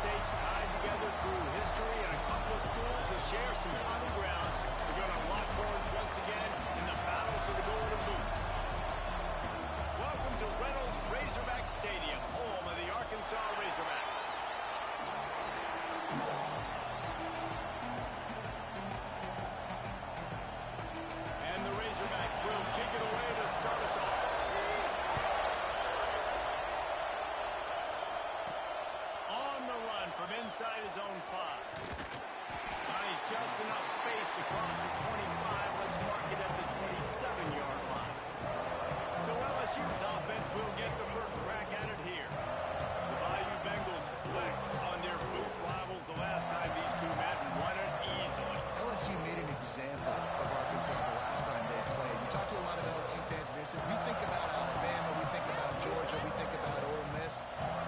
states tied together through history, and a couple of schools that share some common ground. They're going to lock horns once again in the battle for the golden boot. Welcome to Reynolds Razorback Stadium, home of the Arkansas Razorbacks. And the Razorbacks will kick it away to start us off. On the run from inside his own 5. Finds just enough space across the 25. Let's mark it at the 27-yard line. So LSU's offense will get the first crack at it here. The Bayou Bengals flexed on their boot rivals the last time these two met and won it easily. LSU made an example of Arkansas the last time they played. We talked to a lot of LSU fans, and they said, we think about Alabama, we think about Georgia, we think about Ole Miss.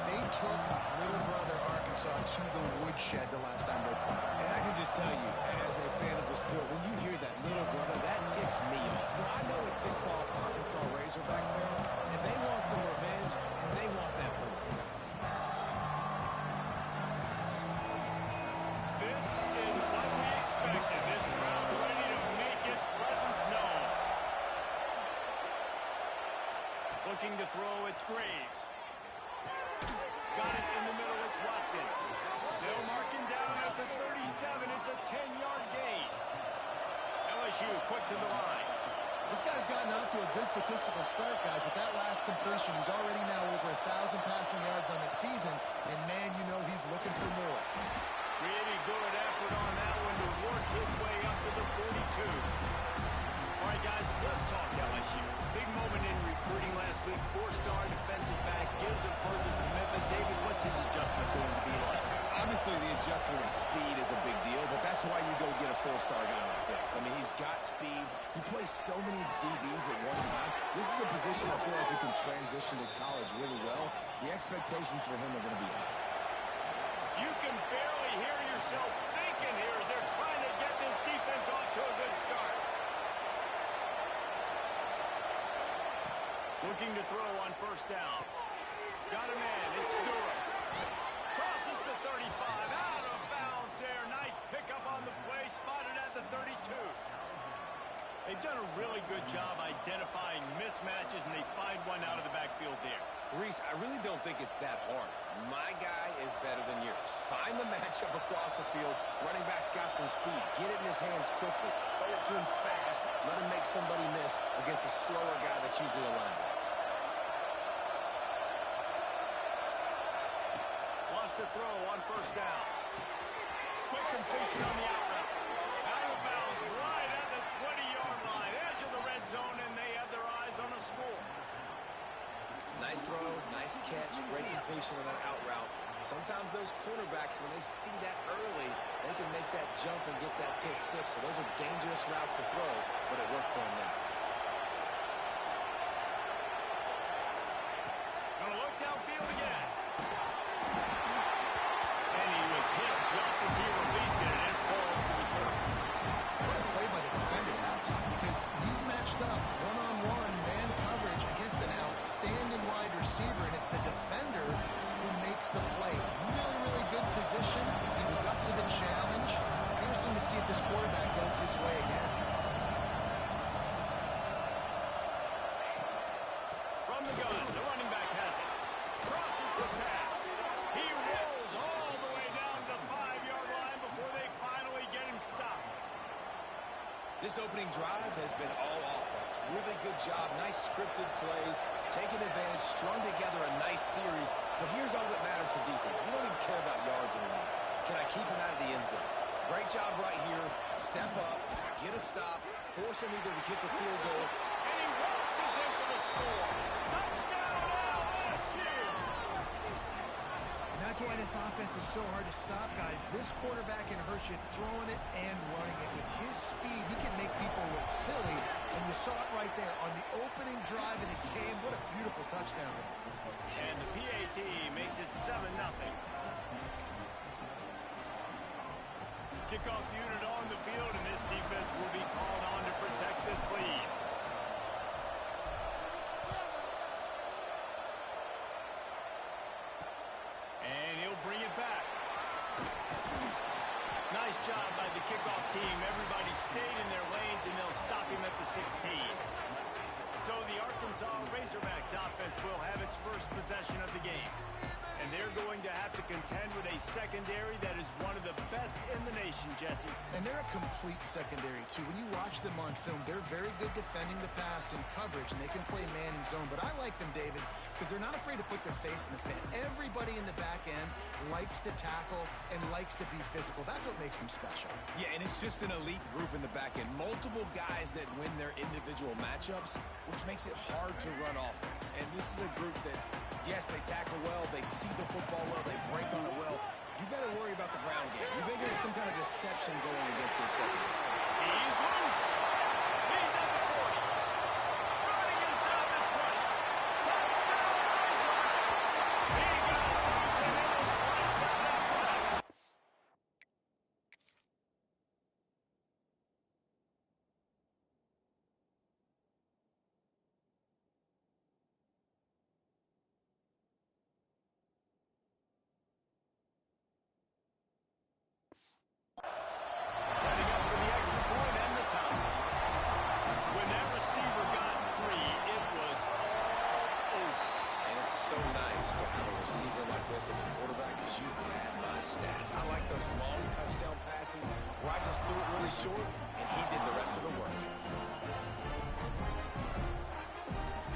They took little brother Arkansas to the woodshed the last time they played. And I can just tell you, as a fan of the sport, when you hear that little brother, that ticks me off. So I know it ticks off Arkansas Razorback fans, and they want some revenge, and they want that boot. This is what we expected. This crowd ready to make its presence known. Looking to throw, it's Graves. Got it in the middle, it's Watkin. They'll mark him down at the 37. It's a 10-yard gain. LSU quick to the line. This guy's gotten off to a good statistical start, guys. With that last completion, he's already now over 1,000 passing yards on the season. And, man, you know he's looking for more. Really good effort on that one to work his way up to the 42. All right, guys, let's talk LSU. Big moment in recruiting last week. 4-star defensive back gives him further commitment. David, what's his adjustment going to be like? Obviously, the adjustment of speed is a big deal, but that's why you go get a 4-star guy like this. I mean, he's got speed. He plays so many DBs at one time. This is a position I feel like he can transition to college really well. The expectations for him are going to be high. You can barely hear yourself thinking here as they're trying to get this defense off to a good start. Looking to throw on first down. Got a man. It's Durham. Crosses the 35. Out of bounds there. Nice pickup on the play. Spotted at the 32. They've done a really good job identifying mismatches, and they find one out of the backfield there. Reese, I really don't think it's that hard. My guy is better than yours. Find the matchup across the field. Running back's got some speed. Get it in his hands quickly. Throw it to him fast. Let him make somebody miss against a slower guy that's usually a linebacker. Lost a throw on first down. Quick completion on the out route. Out of bounds right at the 20-yard line. Edge of the red zone, and they have their eyes on a score. Nice throw, nice catch, great completion on that out route. Sometimes those cornerbacks, when they see that early, they can make that jump and get that pick 6. So those are dangerous routes to throw, but it worked for him there. Gonna look downfield again. And he was hit just as he released it, and it falls to the turf. What a play by the defender that time, because he's matched up one-on-one man coverage against an outstanding wide receiver, and it's the defender who makes the play. Really, really good position. He was up to the challenge. Interesting to see if this quarterback goes his way again. From the gun, the running back has it. Crosses the tag. He rolls all the way down to the 5-yard line before they finally get him stopped. This opening drive has been all offense. Really good job. Nice scripted plays. Taking advantage. Strung together a nice series. But here's all that matters for defense. We don't even care about yards anymore. Can I keep him out of the end zone? Great job right here. Step up. Get a stop. Force him either to kick a field goal. And he waltzes in for the score. Touchdown, LSU! And that's why this offense is so hard to stop, guys. This quarterback can hurt you throwing it and running it. With his speed, he can make people look silly. And you saw it right there on the opening drive, and it came. What a beautiful touchdown. And the PAT makes it 7-0. Kickoff unit on the field, and this defense will be called on to protect this lead. And he'll bring it back. job by the kickoff team. Everybody stayed in their lanes, and they'll stop him at the 16. So the Arkansas Razorbacks offense will have its first possession of the game. And they're going to have to contend with a secondary that is one of the best in the nation, Jesse. And they're a complete secondary, too. When you watch them on film, they're very good defending the pass and coverage, and they can play man and zone. But I like them, David, because they're not afraid to put their face in the fan. Everybody in the back end likes to tackle and likes to be physical. That's what makes them special. Yeah, and it's just an elite group in the back end. Multiple guys that win their individual matchups, which makes it hard to run offense. And this is a group that, yes, they tackle well, they see the football well, they break on it well. You better worry about the ground game. You think there's some kind of deception going against this secondary. He's loose. He's at the 40. Running inside the 20. Touchdown, Razorbacks. He got loose, and it was lights out after that. Setting up for the extra point and the top. When that receiver got free, it was all over. And it's so nice to have a receiver like this as a quarterback, because you had my stats. I like those long touchdown passes where I just threw it really short, and he did the rest of the work.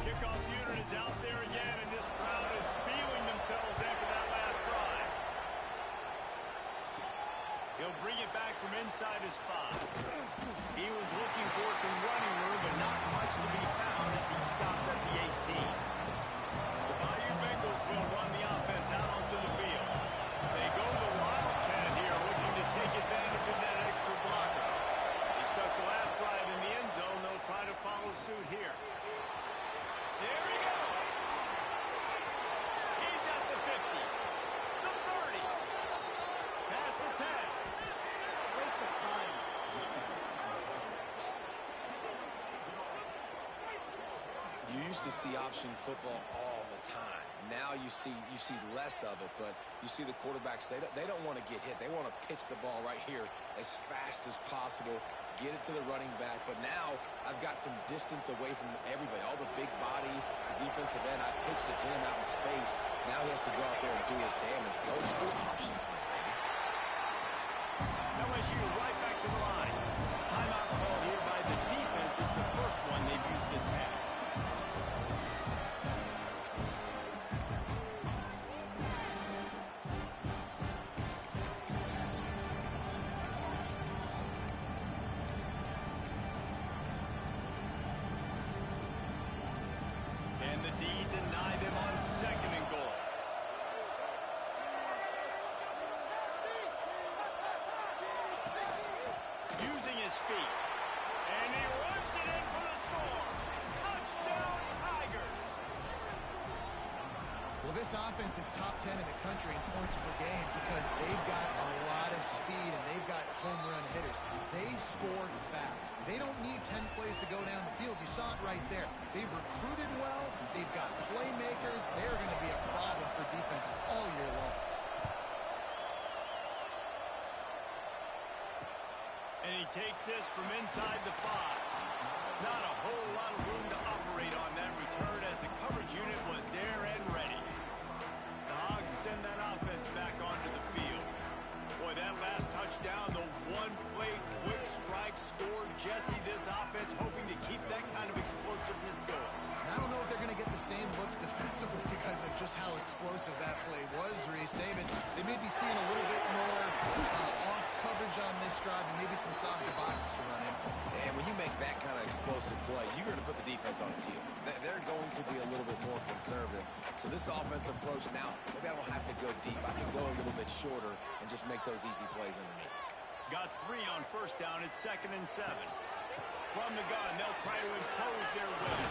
Kickoff unit is out there again, and this crowd is feeling themselves after that last drive. He'll bring it back from inside his 5. He was looking for some running room, but not much to be found as he stopped at the 18. The Bayou Bengals will run the offense out onto the field. They go to the Wildcat here, looking to take advantage of that extra blocker. He stuck the last drive in the end zone. They'll try to follow suit here. There he goes. He's at the 50. The 30. Past the 10. Waste of time. You used to see option football all the time. Now you see less of it, but you see the quarterbacks, they don't want to get hit. They want to pitch the ball right here as fast as possible, get it to the running back. But now I've got some distance away from everybody, all the big bodies, the defensive end. I pitched it to him out in space. Now he has to go out there and do his damage. The old school option play, baby. LSU right back to the line. Timeout call here by the defense is the first one they've used this half. And the D deny them on 2nd and goal. Using his feet. And he runs it in for the score. Touchdown, Tigers. Well, this offense is top 10 in the country in points per game because they've got a lot of speed and they've got home run hitters. They score fast. They don't need 10 plays to go down the field. You saw it right there. They've recruited well. They've got playmakers. They're going to be a problem for defenses all year long. And he takes this from inside the 5. Not a whole lot of room to operate on that return as the coverage unit was there and ready. The Hogs send that offense back onto the field. Boy, that last touchdown, the one-play quick strike scored. Jesse, this offense hoping to keep that kind of explosiveness going. And I don't know if they're going to get the same looks defensively because of just how explosive that play was, Reese. David, they may be seeing a little bit more off coverage on this drive and maybe some softer boxes to run into. And when you make that kind of explosive play, you're going to put the defense on its heels. They're going to be a little bit more conservative. So this offensive approach now, maybe I don't have to go deep. I can go a little bit shorter and just make those easy plays underneath. Got 3 on first down. It's 2nd and 7. From the gun, they'll try to impose their will.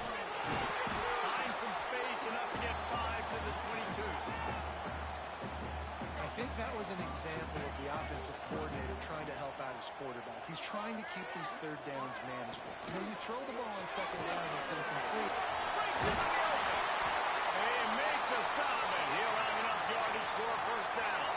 Find some space, enough to get 5 to the 22. I think that was an example of the offensive coordinator trying to help out his quarterback. He's trying to keep these third downs manageable. You know, you throw the ball on 2nd down and it's incomplete. Breaks it to the open. They make the stop, and he'll have enough yardage for a first down.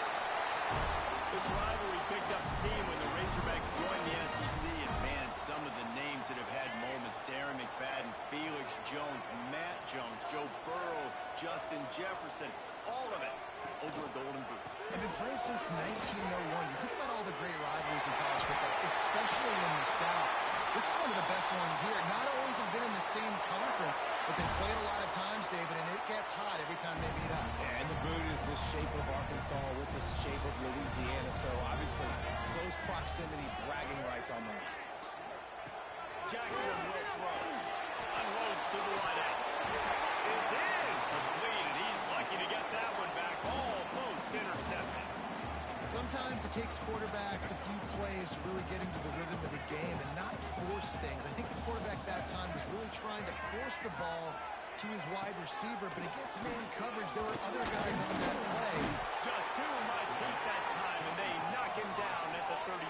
This rivalry picked up steam when the Razorbacks join the SEC, and man, some of the names that have had moments: Darren McFadden, Felix Jones, Matt Jones, Joe Burrow, Justin Jefferson, all of it over a Golden Boot. They've been playing since 1901. You think about all the great rivalries in college football, especially in the South. This is one of the best ones here. Not always have been in the same conference, but they've played a lot of times, David, and it gets hot every time they meet up. And the boot is the shape of Arkansas with the shape of Louisiana, so obviously close proximity, bragging rights on the line. Jackson will throw. Unloads to the wideout. It's in. Complete, and he's lucky to get that one back. Almost intercepted. Sometimes it takes quarterbacks a few plays to really get into the rhythm of the game and not force things. I think the quarterback that time was really trying to force the ball to his wide receiver, but against man coverage, there were other guys on that play. Just too much heat that time, and they knock him down at the 31.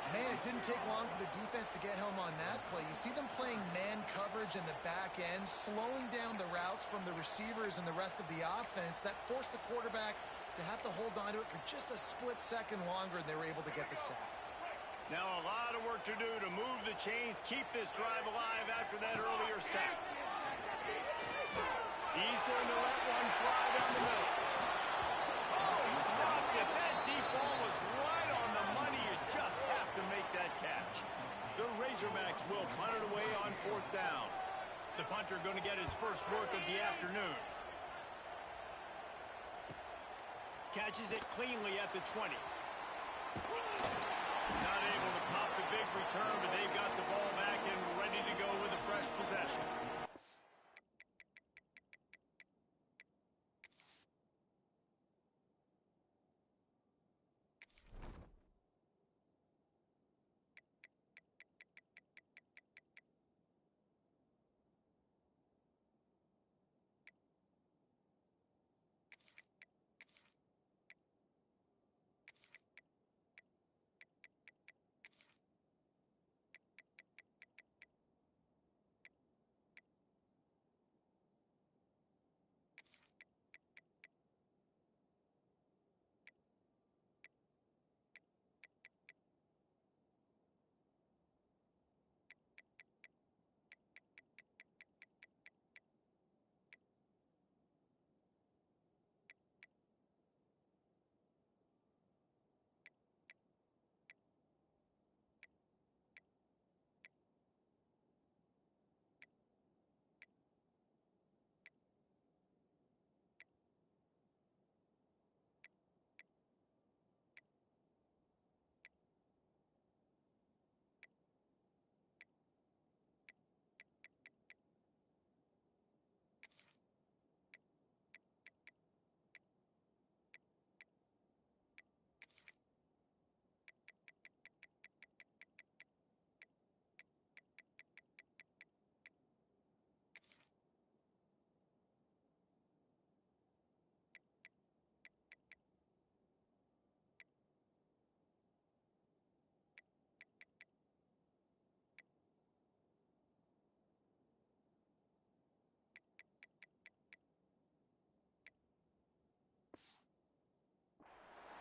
Man, it didn't take long for the defense to get home on that play. You see them playing man coverage in the back end, slowing down the routes from the receivers and the rest of the offense. That forced the quarterback to have to hold on to it for just a split second longer, and they were able to get the sack. Now a lot of work to do to move the chains, keep this drive alive after that earlier sack. He's going to let one fly down the middle. Oh, he dropped it. That deep ball was right on the money. You just have to make that catch. The Razorbacks will punt it away on 4th down. The punter going to get his first work of the afternoon. Catches it cleanly at the 20. Not able to pop the big return, but they've got the ball back and ready to go with a fresh possession.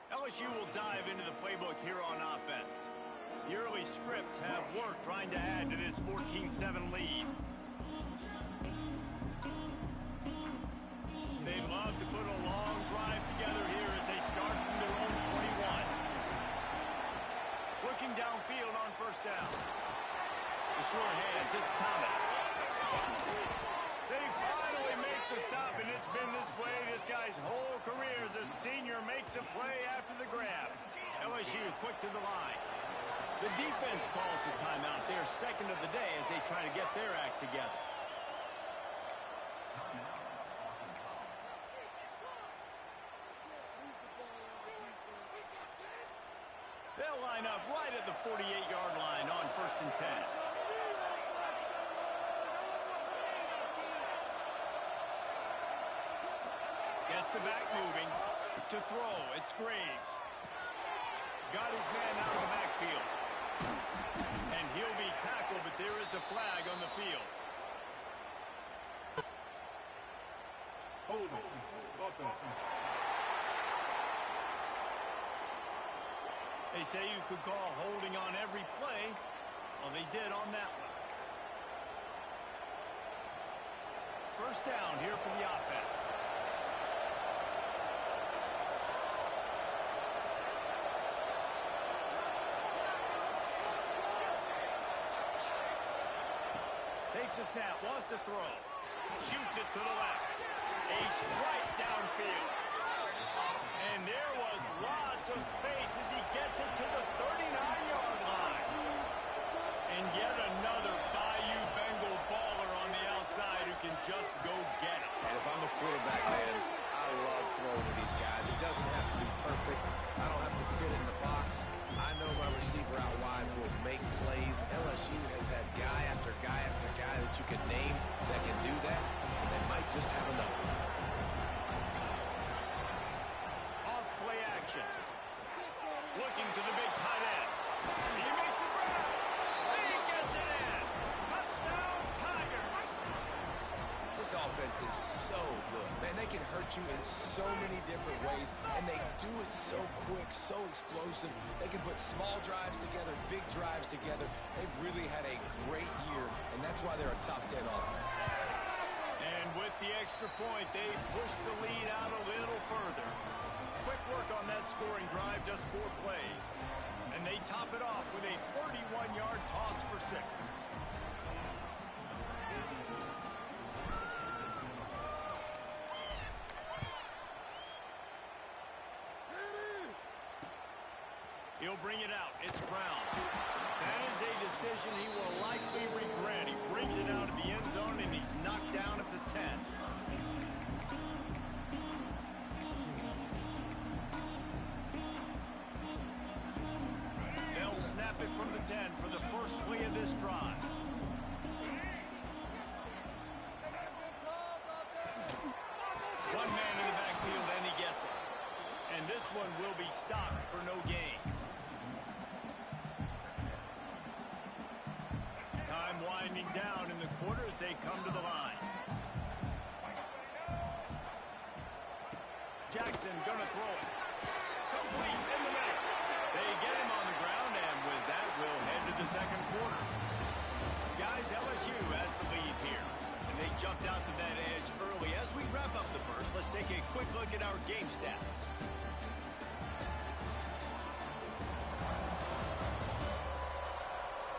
LSU will dive into the playbook here on offense. The early scripts have worked trying to add to this 14-7 lead. They'd love to put a long drive together here as they start from their own 21. Looking downfield on 1st down. The sure hands, it's Thomas. They finally make the stop, and it's been this way this guy's whole career as a senior makes a play after the grab. LSU quick to the line. The defense calls the timeout. Their second of the day as they try to get their act together. They'll line up right at the 48-yard line on 1st and 10. Gets the back moving. To throw, it's Graves. Got his man out of the backfield. And he'll be tackled, but there is a flag on the field. Hold it. Up that. They say you could call holding on every play. Well, they did on that one. First down here for the offense. Takes a snap, wants to throw. Shoots it to the left. A strike downfield. And there was lots of space as he gets it to the 39-yard line. And yet another Bayou Bengal baller on the outside who can just go get it. And if I'm a quarterback, man, I love throwing to these guys. It doesn't have to be perfect. I don't have to fit in the box. I know my receiver out wide will make plays. LSU has had guy after guy after guy that you can name that can do that, and they might just have another. Off play action. Looking to the big tight end. He makes a grab. He gets it in. Touchdown, Tigers. This offense is so good. Man, they can hurt you in so many different ways, and they do it so quick, so explosive. They can put small drives together, big drives together. They've really had a great year, and that's why they're a top 10 offense. And with the extra point, they push the lead out a little further. Quick work on that scoring drive, just 4 plays. And they top it off with a 31-yard toss for 6. He'll bring it out. It's Brown. That is a decision he will likely regret. He brings it out of the end zone, and he's knocked down at the 10. They'll snap it from the 10 for the first play of this drive. One man in the backfield, and he gets it. And this one will be stopped for no gain. Time winding down in the quarter as they come to the line. Jackson gonna throw it. Complete in the middle. They get him on the ground, and with that, we'll head to the second quarter. Guys, LSU has the lead here. And they jumped out to that edge early. As we wrap up the first, let's take a quick look at our game stats.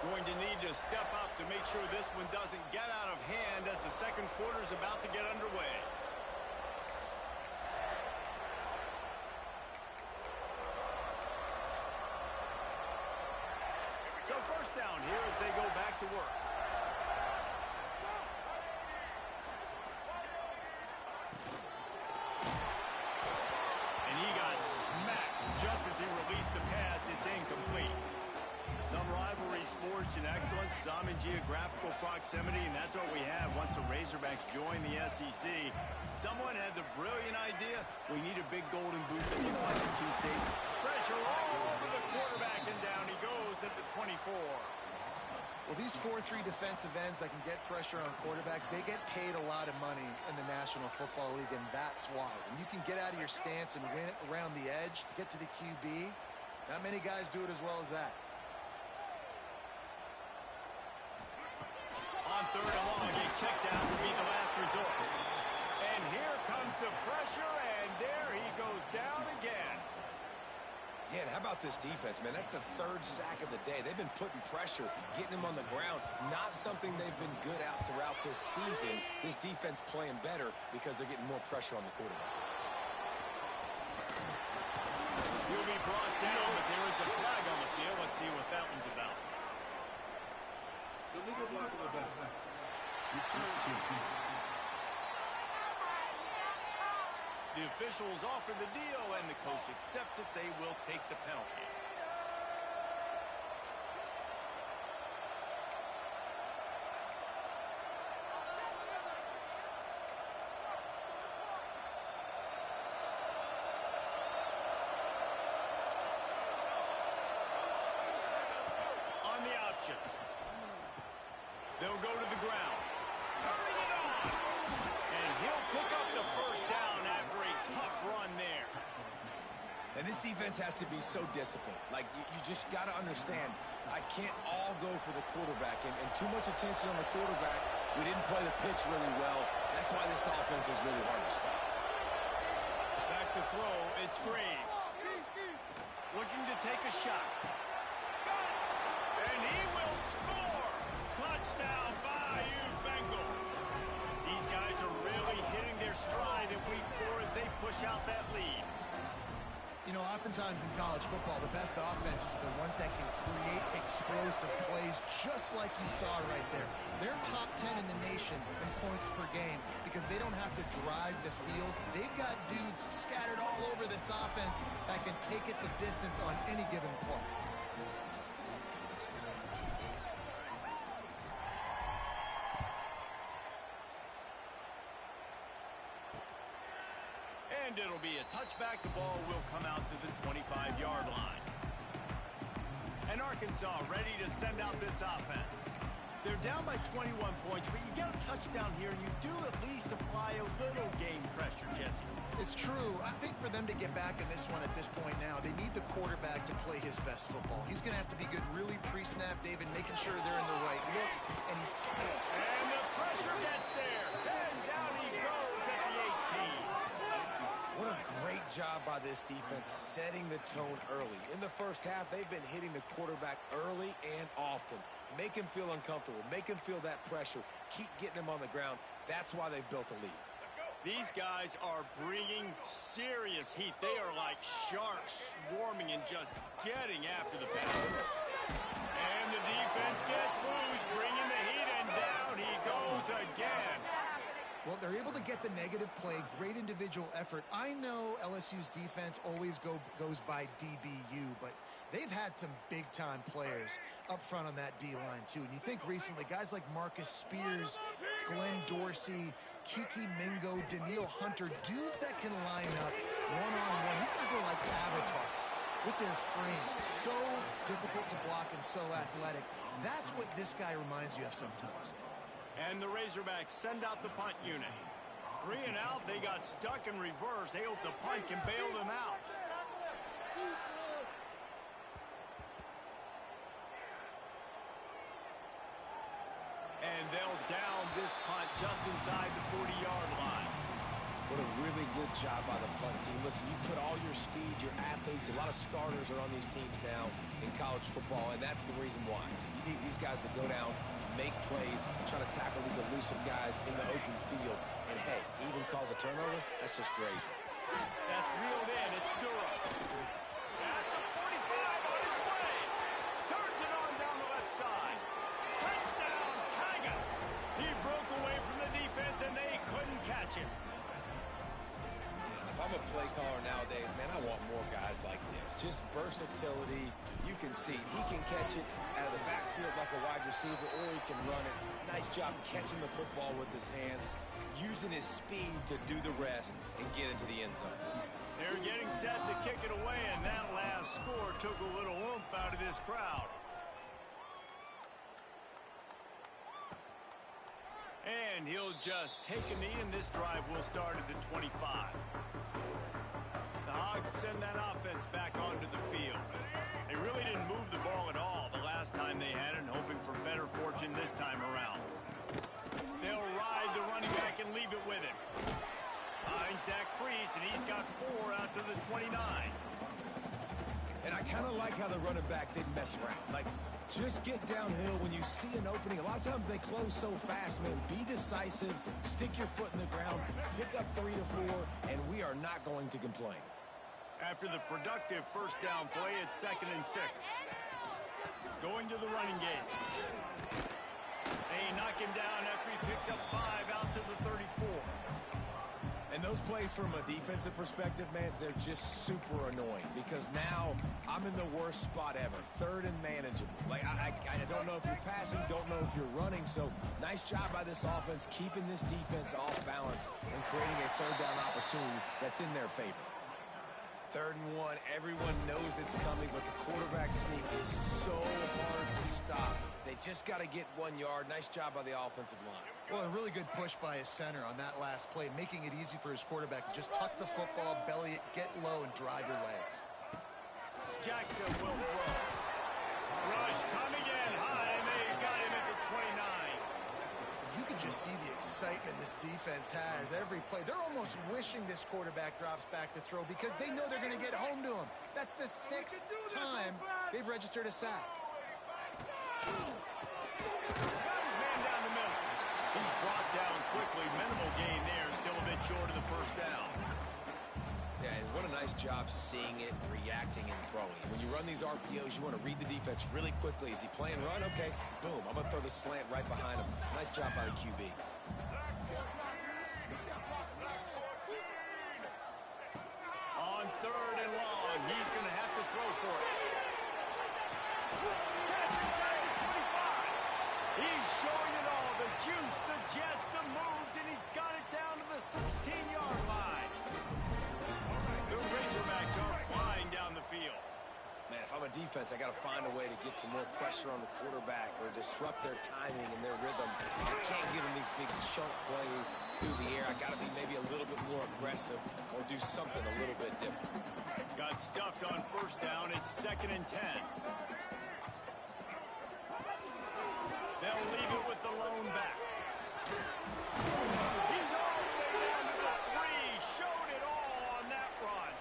Going to need to step up to make sure this one doesn't get out of hand as the second quarter is about to get underway. So first down here as they go back to work. And he got smacked just as he released the pass. It's incomplete. Some rivalries forged in excellence, some in geographical proximity, and that's what we have once the Razorbacks joined the SEC. Someone had the brilliant idea, we need a big golden boot that looks like the 2 State. Pressure all over the quarterback, and down he goes at the 24. Well, these 4-3 defensive ends that can get pressure on quarterbacks, they get paid a lot of money in the National Football League, and that's why. When you can get out of your stance and win it around the edge to get to the QB, not many guys do it as well as that. On third and long, a check down will be the last resort. And here comes the pressure, and there he goes down again. Yeah, and how about this defense, man? That's the 3rd sack of the day. They've been putting pressure, getting him on the ground. Not something they've been good at throughout this season. This defense playing better because they're getting more pressure on the quarterback. He'll be brought down, but there is a flag on the field. Let's see what that one's about. Illegal block on the back. Return team. The officials offer the deal, and the coach accepts it. They will take the penalty. On the option. They'll go to the ground. Turning it on. And he'll pick up the first down after a tough run there. And this defense has to be so disciplined. Like, you just got to understand, I can't all go for the quarterback. And too much attention on the quarterback. We didn't play the pitch really well. That's why this offense is really hard to stop. Back to throw, it's Graves. Looking to take a shot. And he will score! Touchdown, Bayou Bengals. These guys are really hitting their stride in week 4 as they push out that lead. You know, oftentimes in college football, the best offenses are the ones that can create explosive plays, just like you saw right there. They're top 10 in the nation in points per game because they don't have to drive the field. They've got dudes scattered all over this offense that can take it the distance on any given play. And it'll be a touchback. The ball will come out to the 25-yard line. And Arkansas ready to send out this offense. They're down by 21 points, but you get a touchdown here, and you do at least apply a little game pressure, Jesse. It's true. I think for them to get back in this one at this point now, they need the quarterback to play his best football. He's going to have to be good really pre-snap, David, making sure they're in the right looks, and he's... And the pressure gets there. And down he goes at the 18. What a great job by this defense setting the tone early. In the first half, they've been hitting the quarterback early and often. Make him feel uncomfortable. Make him feel that pressure. Keep getting him on the ground. That's why they've built a lead. These guys are bringing serious heat. They are like sharks swarming and just getting after the passer. And the defense gets loose, bringing the heat, and down he goes again. Well, they're able to get the negative play, great individual effort. I know LSU's defense always goes by DBU, but they've had some big-time players up front on that D-line, too. And you think recently, guys like Marcus Spears, Glenn Dorsey, Kiki Mingo, Daniil Hunter, dudes that can line up one-on-one. These guys are like avatars with their frames. So difficult to block and so athletic. That's what this guy reminds you of sometimes. And the Razorbacks send out the punt unit. 3 and out, they got stuck in reverse. They hope the punt can bail them out. And they'll down this punt just inside the 40-yard line. What a really good job by the punt team. Listen, you put all your speed, your athletes, a lot of starters are on these teams now in college football, and that's the reason why. You need these guys to go down, make plays, try to tackle these elusive guys in the open field. And, hey, even cause a turnover, that's just great. That's reeled in. It's Durham. At the 45 on his way. Turns it on down the left side. Touchdown, Tigers. He broke away from the defense, and they couldn't catch him. If I'm a play caller nowadays, man, I want more guys like this. Just versatility. You can see he can catch it out of the backfield like a wide receiver, or he can run it. Nice job catching the football with his hands, using his speed to do the rest and get into the end zone. They're getting set to kick it away, and that last score took a little oomph out of this crowd. And he'll just take a knee, and this drive will start at the 25. The Hogs send that offense back onto the field. They really didn't move the ball at all the last time they had it, and hoping for better fortune this time around. They'll ride the running back and leave it with him. Finds that crease, and he's got 4 out to the 29. And I kind of like how the running back didn't mess around. Like, just get downhill when you see an opening. A lot of times they close so fast, man. Be decisive, stick your foot in the ground, pick up 3 to 4, and we are not going to complain. After the productive first down play, it's 2nd and 6. Going to the running game. They knock him down after he picks up 5 out to the 34. And those plays from a defensive perspective, man, they're just super annoying because now I'm in the worst spot ever. 3rd and manageable. Like, I don't know if you're passing, don't know if you're running. So nice job by this offense keeping this defense off balance and creating a 3rd down opportunity that's in their favor. 3rd and 1, everyone knows it's coming, but the quarterback sneak is so hard to stop. They just got to get 1 yard. Nice job by the offensive line. Well, a really good push by his center on that last play, making it easy for his quarterback to just tuck the football, belly it, get low, and drive your legs. Jackson will throw. Rush coming in high, and they got him at the 29. You can just see the excitement this defense has every play. They're almost wishing this quarterback drops back to throw because they know they're going to get home to him. That's the 6th time they've registered a sack. Got his man down the middle. He's brought down quickly. Minimal gain there. Still a bit short of the first down. Yeah, and what a nice job seeing it, reacting, and throwing. When you run these RPOs, you want to read the defense really quickly. Is he playing run? Okay, boom. I'm going to throw the slant right behind him. Nice job by the QB. On 3rd and long, he's going to have to throw for it. Catch inside the 25. He's showing it all. The juice, the jets, the moves, and he's got it down to the 16-yard line. The Razorbacks are flying down the field. Man, if I'm a defense, I got to find a way to get some more pressure on the quarterback or disrupt their timing and their rhythm. I can't give them these big chunk plays through the air. I got to be maybe a little bit more aggressive or do something a little bit different. Got stuffed on first down. It's 2nd and 10. They'll leave it with the lone back. He's all the way down to the 3. Showed it all on that run.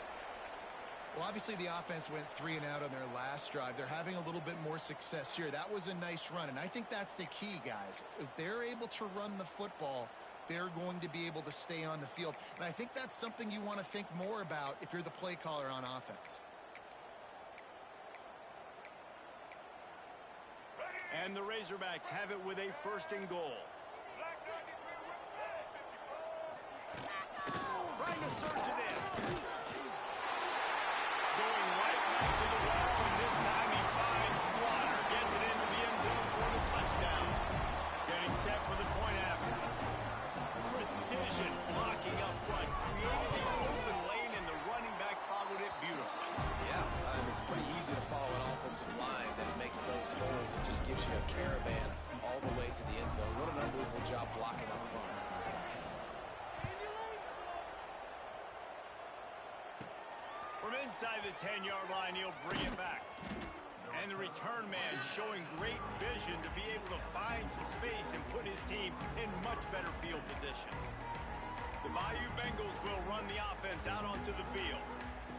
Well, obviously the offense went 3 and out on their last drive. They're having a little bit more success here. That was a nice run, and I think that's the key, guys. If they're able to run the football, they're going to be able to stay on the field. And I think that's something you want to think more about if you're the play caller on offense. And the Razorbacks have it with a 1st and goal. Trying to surge it in. Going right back to the wall, and this time he finds Water. Gets it into the end zone for the touchdown. Getting set for the point after. Precision blocking up front. Created the open lane, and the running back followed it beautifully. Yeah, it's pretty easy to follow an offensive line that makes those holes and just gives you a caravan all the way to the end zone. What an unbelievable job blocking up front. From inside the 10-yard line, he'll bring it back. And the return man showing great vision to be able to find some space and put his team in much better field position. The Bayou Bengals will run the offense out onto the field.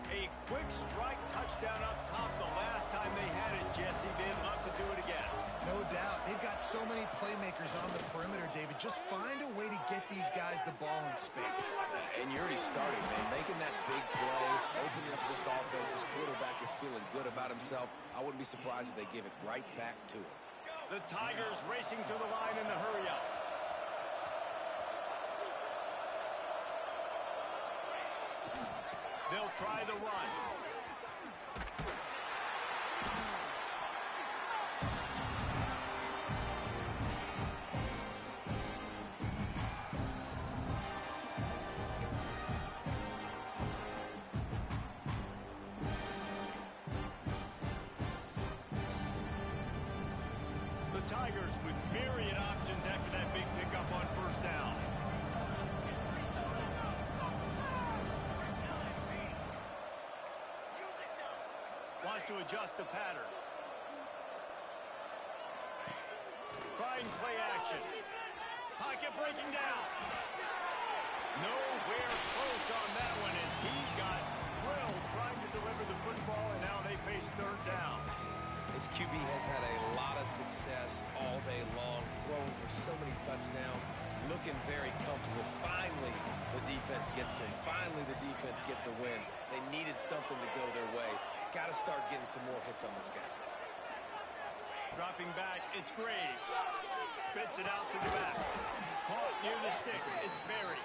A quick strike touchdown up top the last time they had it, Jesse. They'd love to do it again. No doubt. They've got so many playmakers on the perimeter, David. Just find a way to get these guys the ball in space. And you already started, man. Making that big play, opening up this offense. This quarterback is feeling good about himself. I wouldn't be surprised if they give it right back to him. The Tigers racing to the line in the hurry-up. They'll try the run. The Tigers with myriad options after that big pickup on first down. Wants to adjust the pattern. Trying play action. Pocket breaking down. Nowhere close on that one as he got drilled trying to deliver the football, and now they face 3rd down. This QB has had a lot of success all day long, throwing for so many touchdowns, looking very comfortable. Finally, the defense gets to him. Finally, the defense gets a win. They needed something to go their way. Got to start getting some more hits on this guy. Dropping back, it's Graves. Spits it out to the back. Caught near the sticks, it's Berry.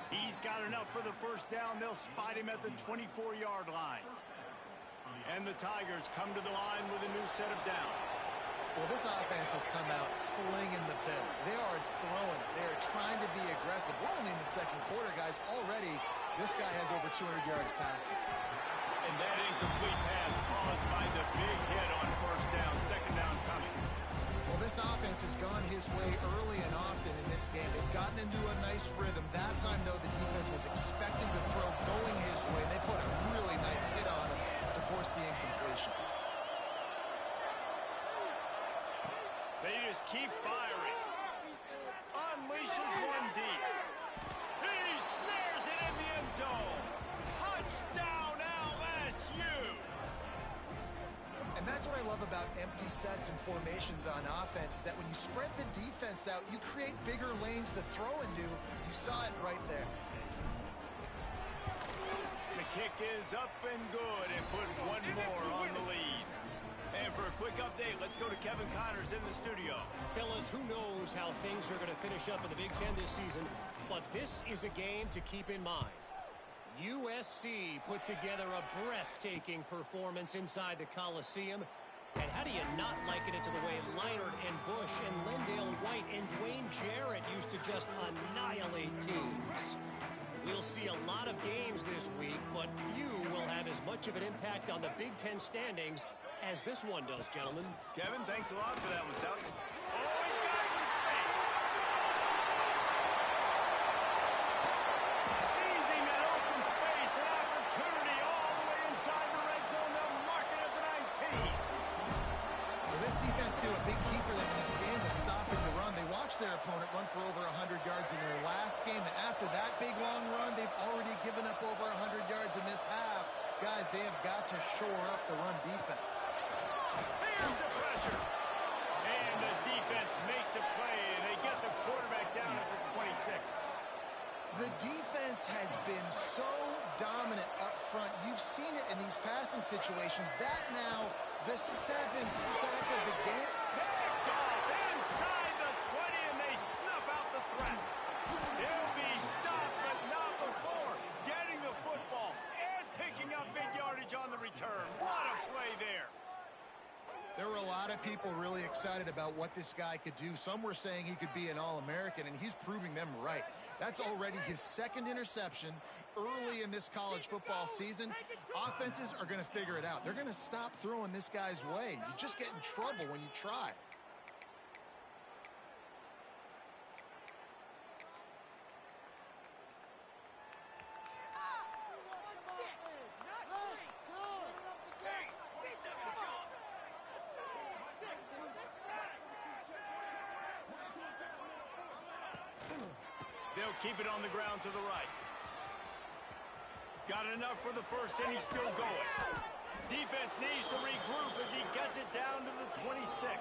He's got enough for the first down. They'll spot him at the 24-yard line. And the Tigers come to the line with a new set of downs. Well, this offense has come out slinging the pill. They are throwing. They are trying to be aggressive. We're only in the 2nd quarter, guys. Already, this guy has over 200 yards passing. And that incomplete pass caused by the big hit on first down. 2nd down coming. Well, this offense has gone his way early and often in this game. They've gotten into a nice rhythm. That time, though, the defense was expecting to throw going his way. They put a really nice hit on him to force the incompletion. keep firing. Unleashes one deep. He snares it in the end zone. Touchdown, LSU! And that's what I love about empty sets and formations on offense, is that when you spread the defense out, you create bigger lanes to throw into. You saw it right there. The kick is up and good, and put one more on the lead. And for a quick update, let's go to Kevin Connors in the studio. Fellas, who knows how things are going to finish up in the Big Ten this season, but this is a game to keep in mind. USC put together a breathtaking performance inside the Coliseum. And how do you not liken it to the way Leinart and Bush and Lendale White and Dwayne Jarrett used to just annihilate teams? We'll see a lot of games this week, but few will have as much of an impact on the Big Ten standings as this one does, gentlemen. Kevin, thanks a lot for that one, Sally. Oh, he's got some space. Seizing that open space, an opportunity all the way inside the red zone. They'll mark it at the 19. Well, this defense knew a big key for them in this game was stopping the run. They watched their opponent run for over 100 yards in their last game, and after that big long run, they've already given up over 100 yards in this half. Guys, they have got to shore up the run defense. Here's the pressure. And the defense makes a play, and they get the quarterback down at the 26. The defense has been so dominant up front. You've seen it in these passing situations. That now, the 7th sack of the game. Picked off inside the 20, and they snuff out the threat. He'll be stopped, but not before getting the football and picking up big yardage on the return. What a play there. There were a lot of people really excited about what this guy could do. Some were saying he could be an All-American, and he's proving them right. That's already his second interception early in this college football season. Offenses are going to figure it out. They're going to stop throwing this guy's way. You just get in trouble when you try. They'll keep it on the ground to the right. Got enough for the first, and he's still going. Defense needs to regroup as he gets it down to the 26.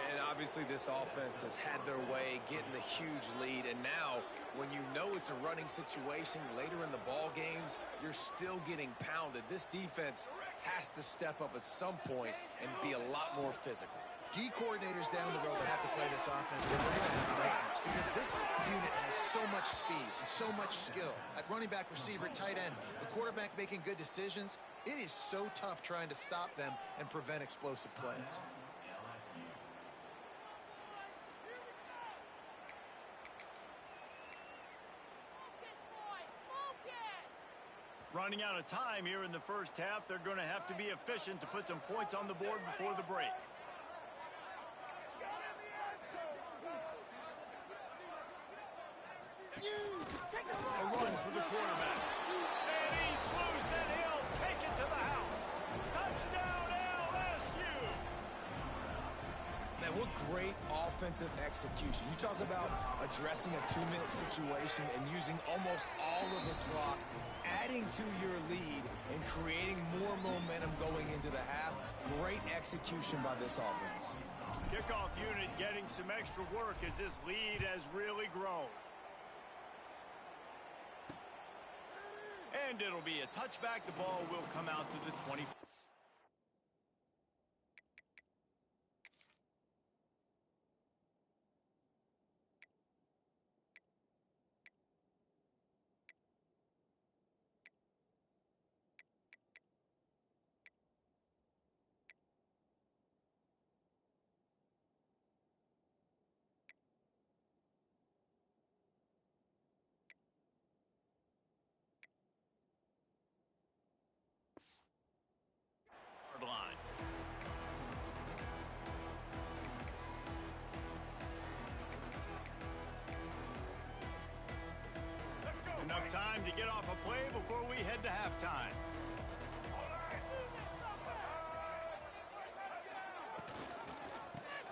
And obviously this offense has had their way getting the huge lead, and now when you know it's a running situation later in the ball games, you're still getting pounded. This defense has to step up at some point and be a lot more physical. D coordinators down the road that have to play this offense, they're going to have nightmares because this unit has so much speed and so much skill. At running back, receiver, tight end, the quarterback making good decisions, it is so tough trying to stop them and prevent explosive plays. Running out of time here in the first half, they're going to have to be efficient to put some points on the board before the break. A run for the quarterback. And he's loose, and he'll take it to the house. Touchdown, LSU! Man, what great offensive execution. You talk about addressing a 2-minute situation and using almost all of the clock, adding to your lead, and creating more momentum going into the half. Great execution by this offense. Kickoff unit getting some extra work as this lead has really grown. And it'll be a touchback. The ball will come out to the 20.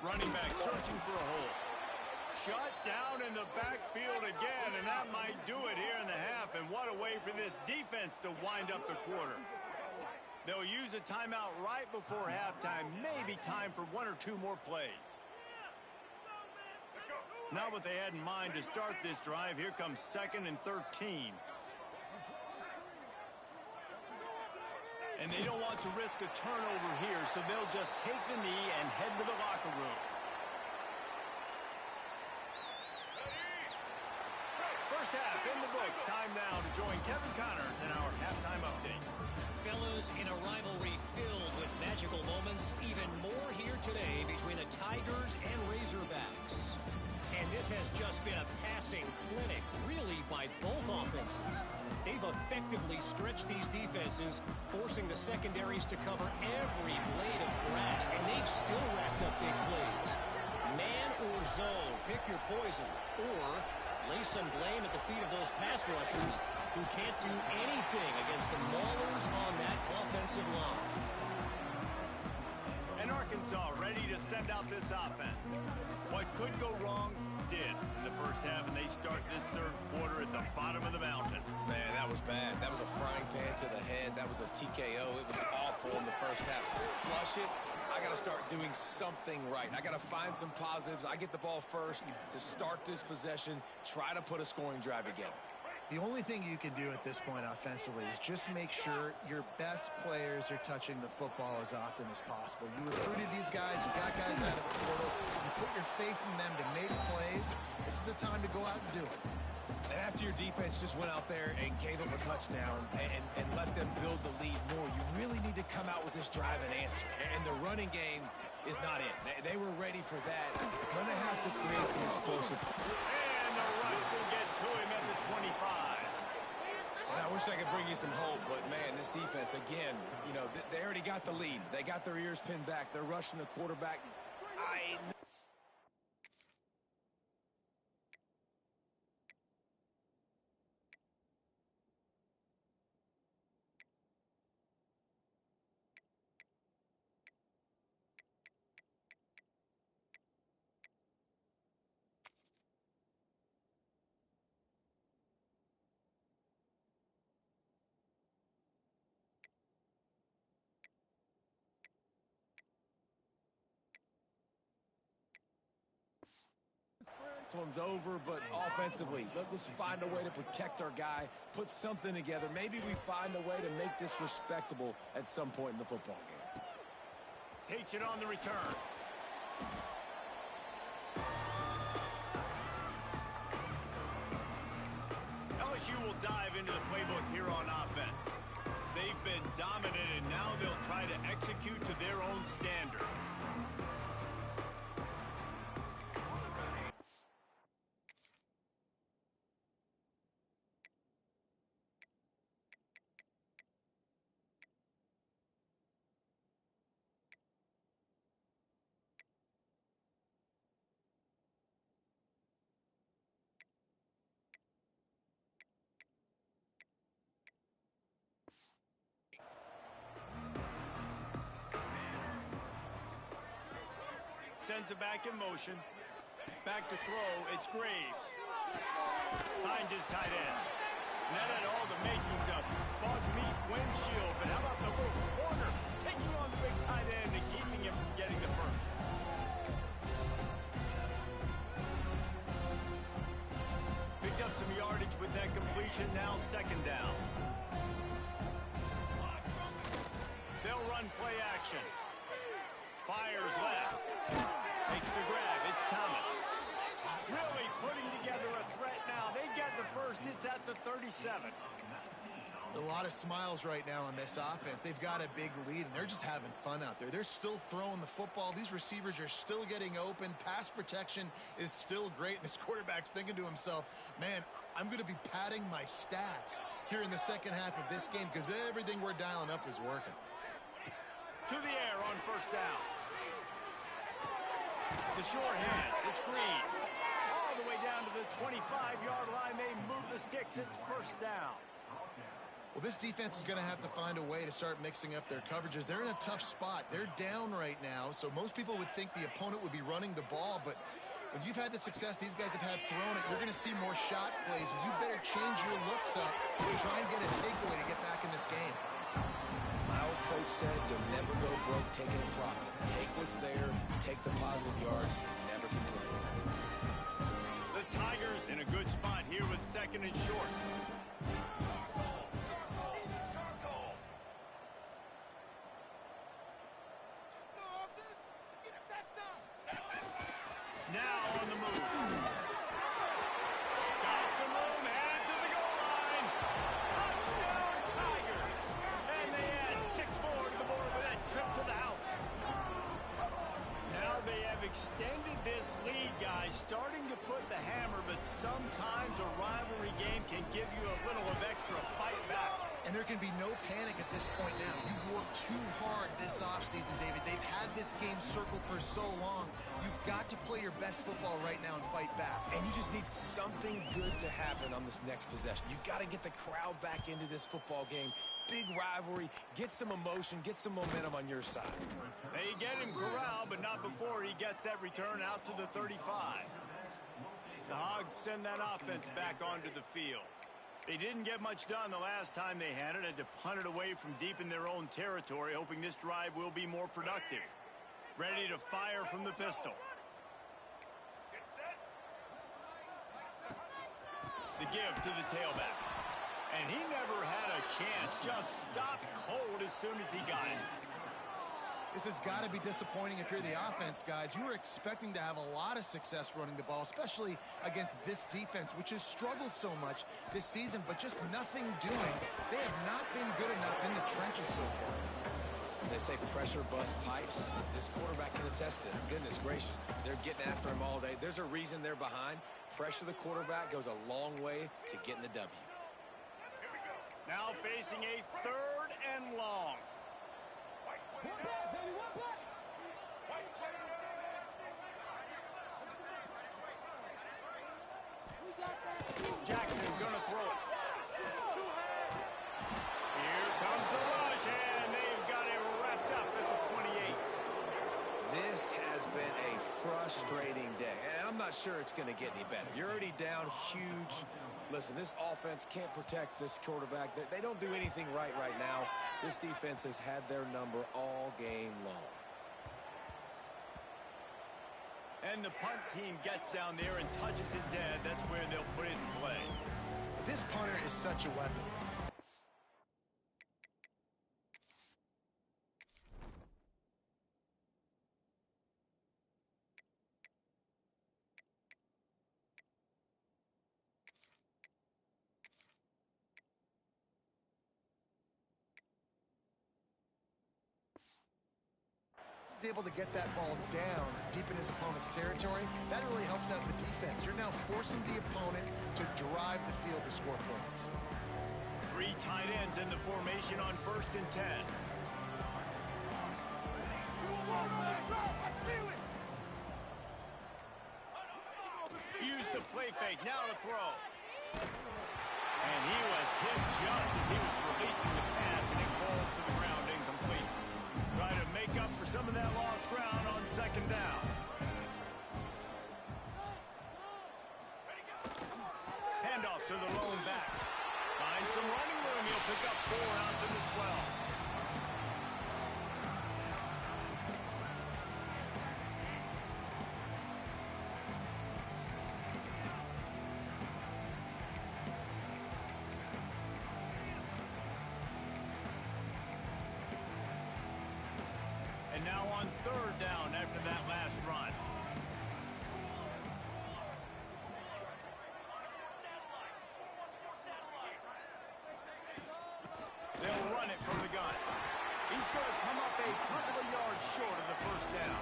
Running back searching for a hole. Shut down in the backfield again, and that might do it here in the half. And what a way for this defense to wind up the quarter. They'll use a timeout right before halftime. Maybe time for 1 or 2 more plays. Not what they had in mind to start this drive. Here comes 2nd and 13. And they don't want to risk a turnover here, so they'll just take the knee and head to the locker room. First half in the books. Time now to join Kevin Connors in our halftime update. Fellas, in a rivalry filled with magical moments, even more here today between the Tigers and Razorbacks. And this has just been a passing clinic, really, by both offenses. They've effectively stretched these defenses, forcing the secondaries to cover every blade of grass, and they've still racked up big plays. Man or zone, pick your poison, or lay some blame at the feet of those pass rushers who can't do anything against the maulers on that offensive line. And Arkansas ready to send out this offense. What could go wrong did in the first half, and they start this third quarter at the bottom of the mountain. Man, that was bad. That was a frying pan to the head. That was a TKO. It was awful in the first half. Flush it. I got to start doing something right. I got to find some positives. I get the ball first to start this possession, try to put a scoring drive together. The only thing you can do at this point offensively is just make sure your best players are touching the football as often as possible. You recruited these guys, you got guys out of the portal, you put your faith in them to make plays. This is a time to go out and do it. And after your defense just went out there and gave them a touchdown and let them build the lead more, you really need to come out with this drive and answer. And the running game is not in. They were ready for that. Gonna have to create some explosive. And the rush will get to him at the 25. And I wish I could bring you some hope, but man, this defense, again, you know, they already got the lead. They got their ears pinned back. They're rushing the quarterback. This one's over, but offensively, let's find a way to protect our guy, put something together. Maybe we find a way to make this respectable at some point in the football game. Takes it on the return. LSU will dive into the playbook here on offense. They've been dominant, and now they'll try to execute to their own standard. Sends it back in motion. Back to throw. It's Graves. Finds his tight end. That had all the makings of bug meat windshield. But how about the little corner taking on the big tight end and keeping him from getting the first? Picked up some yardage with that completion. Now 2nd down. They'll run play action. Fires left. Makes the grab. It's Thomas. Really putting together a threat now. They get the first. It's at the 37. A lot of smiles right now on this offense. They've got a big lead, and they're just having fun out there. They're still throwing the football. These receivers are still getting open. Pass protection is still great. And this quarterback's thinking to himself, man, I'm going to be padding my stats here in the second half of this game because everything we're dialing up is working. To the air on 1st down. The short hand. It's Green. All the way down to the 25-yard line. They move the sticks. It's 1st down. Well, this defense is going to have to find a way to start mixing up their coverages. They're in a tough spot. They're down right now, so most people would think the opponent would be running the ball, but when you've had the success these guys have had throwing it, you're going to see more shot plays. You better change your looks up and try and get a takeaway to get back in this game. My old coach said you'll never go broke taking a profit. Take what's there, take the positive yards, never complain. The Tigers in a good spot here with 2nd and short. Now on the move. Got some room, head to the goal line. Touchdown, Tigers. And they add 6 more to the board with that trip to the house. Now they have extended this lead, guys, starting to put the hammer, but sometimes a rivalry game can give you a little of extra fight back. And there can be no panic at this point now. You've worked too hard this offseason, David. They've had this game circled for so long. You've got to play your best football right now and fight back. And you just need something good to happen on this next possession. You got to get the crowd back into this football game. Big rivalry. Get some emotion. Get some momentum on your side. They get him corralled, but not before he gets that return out to the 35. The Hogs send that offense back onto the field. They didn't get much done the last time they had it. Had to punt it away from deep in their own territory, hoping this drive will be more productive. Ready to fire from the pistol. The give to the tailback. And he never had a chance. Just stopped cold as soon as he got it. This has got to be disappointing if you're the offense, guys. You were expecting to have a lot of success running the ball, especially against this defense, which has struggled so much this season, but just nothing doing. They have not been good enough in the trenches so far. They say pressure bust pipes. This quarterback can attest to it. Goodness gracious. They're getting after him all day. There's a reason they're behind. Pressure the quarterback goes a long way to getting the W. Now facing a 3rd and long. Jackson gonna throw it. Here comes the rush, and they've got it wrapped up at the 28. This has been a frustrating day, and I'm not sure it's going to get any better. You're already down huge. Listen, this offense can't protect this quarterback. They don't do anything right now. This defense has had their number all game long. And the punt team gets down there and touches it dead. That's where they'll put it in play. This punter is such a weapon. He's able to get that ball down deep in his opponent's territory. That really helps out the defense. You're now forcing the opponent to drive the field to score points. 3 tight ends in the formation on 1st and 10. Use the play fake, now to throw. And he was hit just as he was releasing the pass, and it falls to the ground incomplete. Try to make up for some of that lost ground on 2nd down. Handoff to the lone back. Finds some running room. He'll pick up 4 out to the 12. And now on 3rd down after that last run. They'll run it from the gun. He's going to come up a couple of yards short of the 1st down.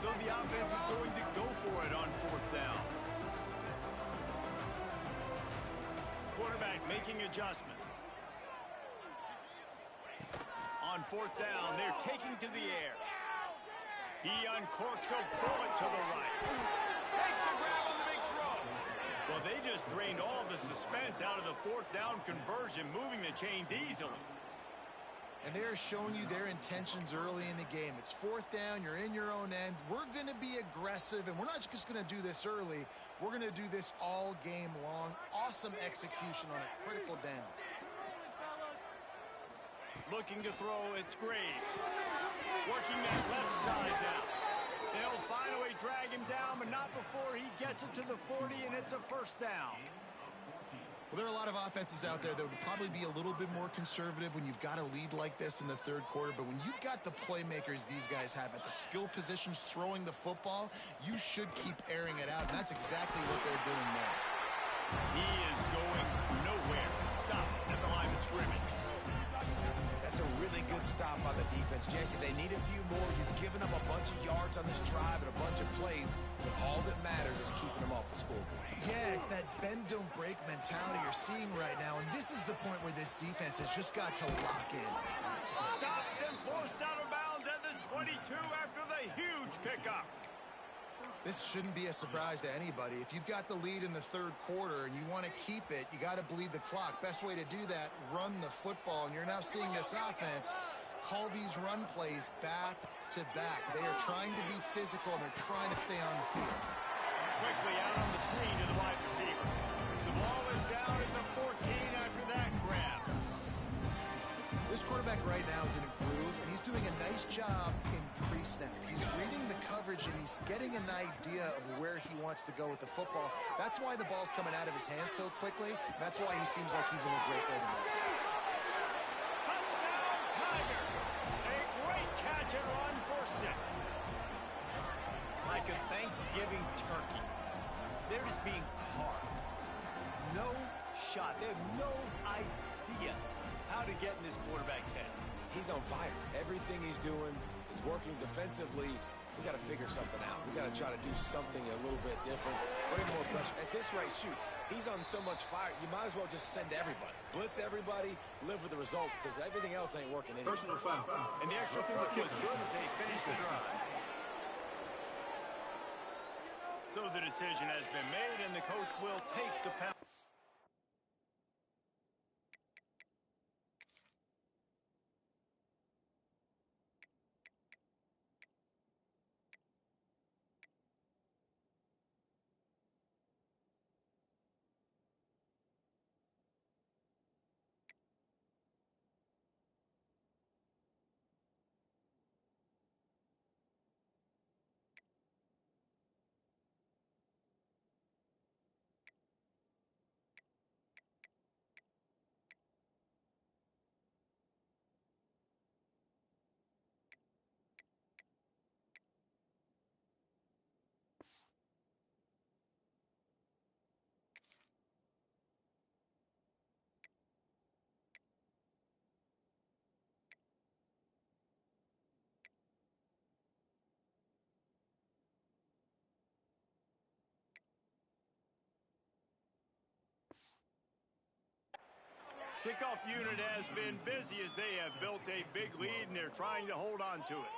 So the offense is going to go for it on 4th down. Quarterback making adjustments. On 4th down, they're taking to the air. He uncorks a bullet to the right. Makes the grab on the big throw. Well, they just drained all the suspense out of the fourth down conversion, moving the chains easily. And they're showing you their intentions early in the game. It's fourth down. You're in your own end. We're going to be aggressive, and we're not just going to do this early. We're going to do this all game long. Awesome execution on a critical down. Looking to throw, it's Graves. Working that left side now. They'll finally drag him down, but not before he gets it to the 40, and it's a first down. Well, there are a lot of offenses out there that would probably be a little bit more conservative when you've got a lead like this in the third quarter. But when you've got the playmakers these guys have at the skill positions throwing the football, you should keep airing it out. And that's exactly what they're doing there. He is going nowhere. Stop at the line of scrimmage. That's a really good stop by the defense. Jesse, they need a few more. You've given them a bunch of yards on this drive and a bunch of plays, but all that matters is keeping them off the scoreboard. Yeah, it's that bend, don't break mentality you're seeing right now, and this is the point where this defense has just got to lock in. Stopped and forced out of bounds at the 22 after the huge pickup. This shouldn't be a surprise to anybody. If you've got the lead in the third quarter and you want to keep it, you got to bleed the clock. Best way to do that, run the football. And you're now seeing this offense call these run plays back to back. They are trying to be physical, and they're trying to stay on the field. Quickly out on the screen to the wide receiver. The ball is down at the 14 after that grab. This quarterback right now is in a groove, and he's doing a nice job in pre-snap. He's reading the coverage, and he's getting an idea of where he wants to go with the football. That's why the ball's coming out of his hands so quickly, and that's why he seems like he's in a great rhythm. Touchdown, Tigers! A great catch and run for 6. Like a Thanksgiving turkey. They're just being carved. No shot. They have no idea how to get in this quarterback's head. He's on fire. Everything he's doing is working defensively. We got to figure something out. We got to try to do something a little bit different. Bring more pressure. At this rate, shoot, he's on so much fire, you might as well just send everybody. Blitz everybody, live with the results, because everything else ain't working anyway. Personal foul. And the extra point was good as they finished the drive. So the decision has been made, and the coach will take the penalty. Kickoff unit has been busy as they have built a big lead, and they're trying to hold on to it.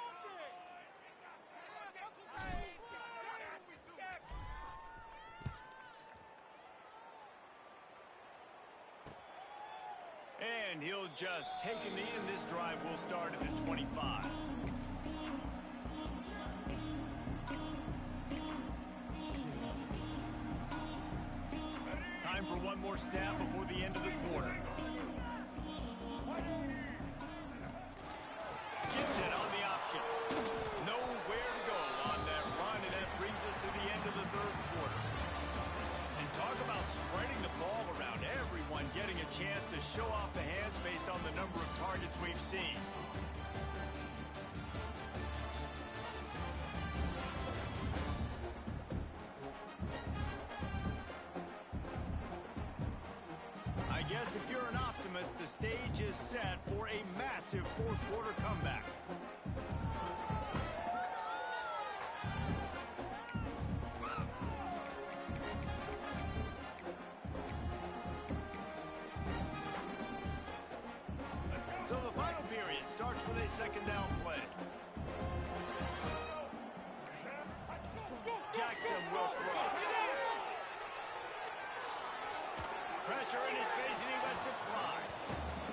And he'll just take a knee, and this drive will start at the 25. Time for one more snap before the end of the quarter. Gibson on the option. Nowhere to go on that run, and that brings us to the end of the third quarter. And talk about spreading the ball around. Everyone getting a chance to show off the hands based on the number of targets we've seen. I guess if you're an optimist, the stage is set for a massive fourth quarter comeback. So the final period starts with a second down play. Jackson will throw. pressure in his face, and he lets it fly.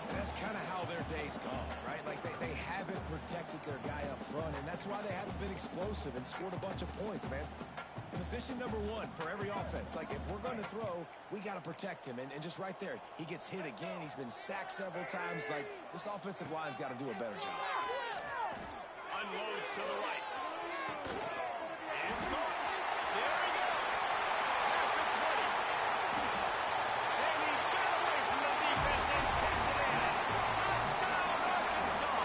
And that's kind of how their day's gone, right? Like they haven't protected their guy up front, and that's why they haven't been explosive and scored a bunch of points, man. Position number one for every offense. Like, if we're going to throw, we got to protect him. And just right there, he gets hit again. He's been sacked several times. Like, this offensive line's got to do a better job. Unloads to the right. And it's gone. There he goes. Past the 20. And he got away from the defense and takes it in. Touchdown, Arkansas.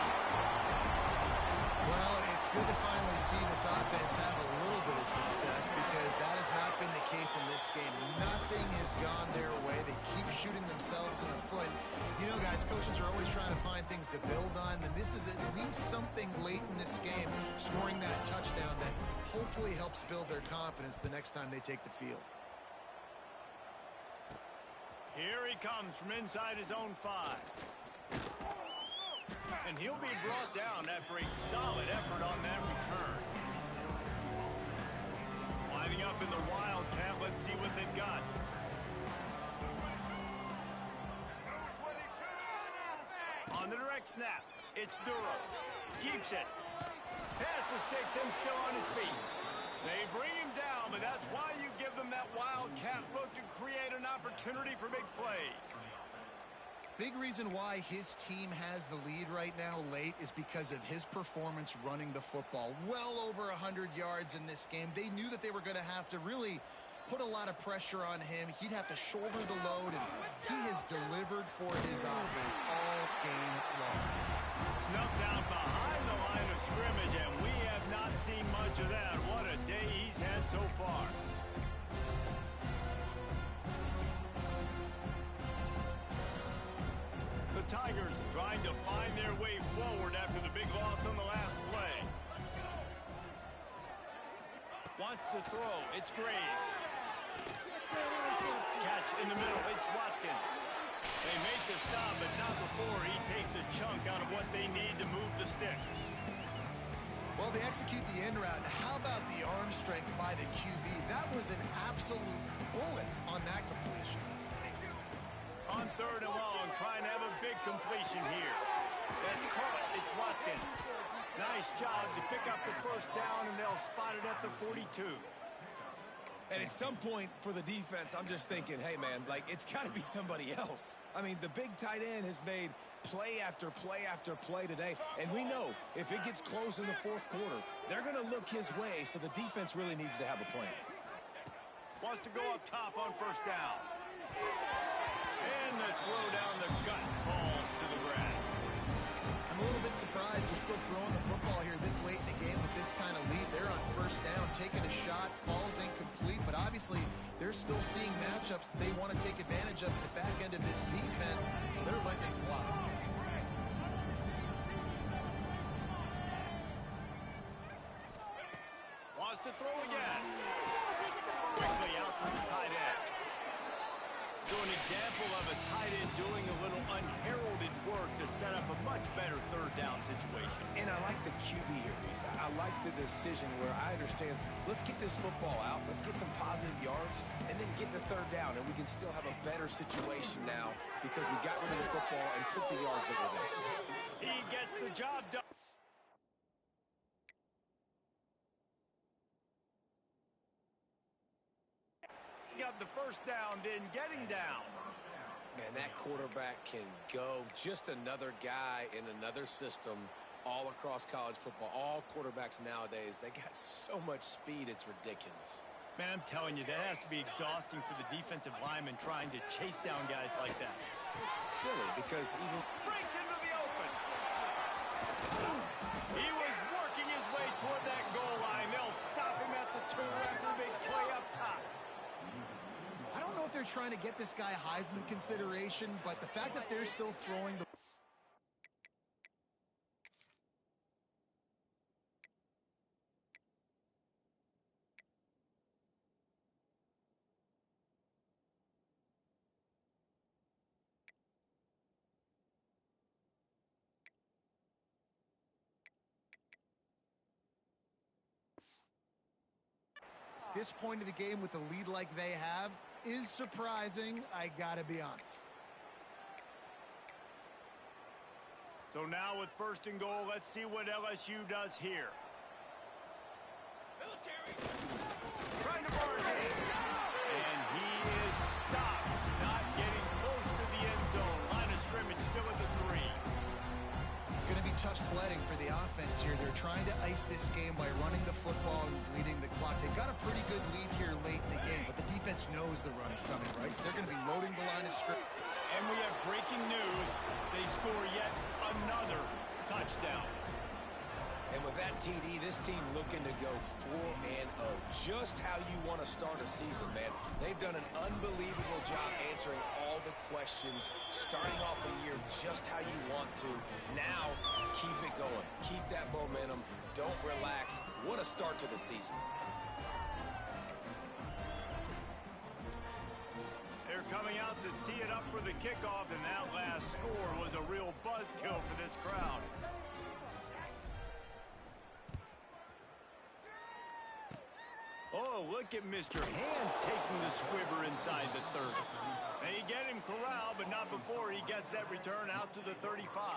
Well, it's good to finally see this offense have a little bit of success because that has not been the case in this game. Nothing has gone their way. They keep shooting themselves in the foot. You know, guys, coaches are always trying to find things to build on, and this is at least something late in this game, scoring that touchdown that hopefully helps build their confidence the next time they take the field. Here he comes from inside his own 5. And he'll be brought down after a solid effort on that return. Lining up in the Wildcat, let's see what they've got. On the direct snap, it's Duro. Keeps it. Pass the sticks and still on his feet. They bring him down, but that's why you give them that Wildcat look to create an opportunity for big plays. Big reason why his team has the lead right now late is because of his performance running the football. Well over 100 yards in this game. They knew that they were going to have to really put a lot of pressure on him. He'd have to shoulder the load, and he has delivered for his offense all game long. Snuffed out behind the line of scrimmage, and we have not seen much of that. What a day he's had so far. The Tigers trying to find their way forward after the big loss on the last play. Wants to throw. It's Graves. Catch in the middle. It's Watkins. They make the stop, but not before he takes a chunk out of what they need to move the sticks. Well, they execute the end route. How about the arm strength by the QB? That was an absolute bullet on that completion. On 3rd and long, trying to have a big completion here. That's caught. It's Watkins. Nice job to pick up the first down, and they'll spot it at the 42. And at some point for the defense, I'm just thinking, hey, man, like, it's got to be somebody else. I mean, the big tight end has made play after play after play today. And we know if it gets close in the 4th quarter, they're going to look his way, so the defense really needs to have a plan. Wants to go up top on 1st down. And the throw down the gut falls to the grass. I'm a little bit surprised they're still throwing the football here this late in the game with this kind of lead. They're on 1st down, taking a shot, falls incomplete, but obviously they're still seeing matchups that they want to take advantage of at the back end of this defense, so they're letting it fly. Wants to throw again. Quickly out to the tight end. So an example of a tight end doing a little unheralded work to set up a much better 3rd down situation. And I like the QB here, Reese. I like the decision where I understand, let's get this football out, let's get some positive yards, and then get to 3rd down, and we can still have a better situation now because we got rid of the football and took the yards that were there. He gets the job done. Got the 1st down, then getting down. Man, that quarterback can go. Just another guy in another system all across college football. All quarterbacks nowadays, they got so much speed, it's ridiculous. Man, I'm telling you, that has to be exhausting for the defensive lineman trying to chase down guys like that. It's silly because even... Breaks into the open. He was working his way toward that goal line. They'll stop him at the 2 after a big play up top. I don't know if they're trying to get this guy Heisman consideration, but the fact that they're still throwing the this point of the game with the lead like they have, is surprising, I gotta be honest. So now with 1st and goal, let's see what LSU does here. Trying to barge in. And he is stopped. Not getting close to the end zone. Line of scrimmage still at the 3. It's going to be tough sledding for the offense here. They're trying to ice this game by running the football and bleeding the clock. They've got a pretty good lead here late in the game, but the defense knows the run's coming, right? So they're going to be loading the line of scrimmage. And we have breaking news. They score yet another touchdown. And with that TD, this team looking to go 4-0. Just how you want to start a season, man. They've done an unbelievable job answering all the questions, starting off the year just how you want to. Now, keep it going. Keep that momentum. Don't relax. What a start to the season. They're coming out to tee it up for the kickoff, and that last score was a real buzzkill for this crowd. Oh, look at Mr. Hands taking the squibber inside the 30. They get him corralled, but not before he gets that return out to the 35.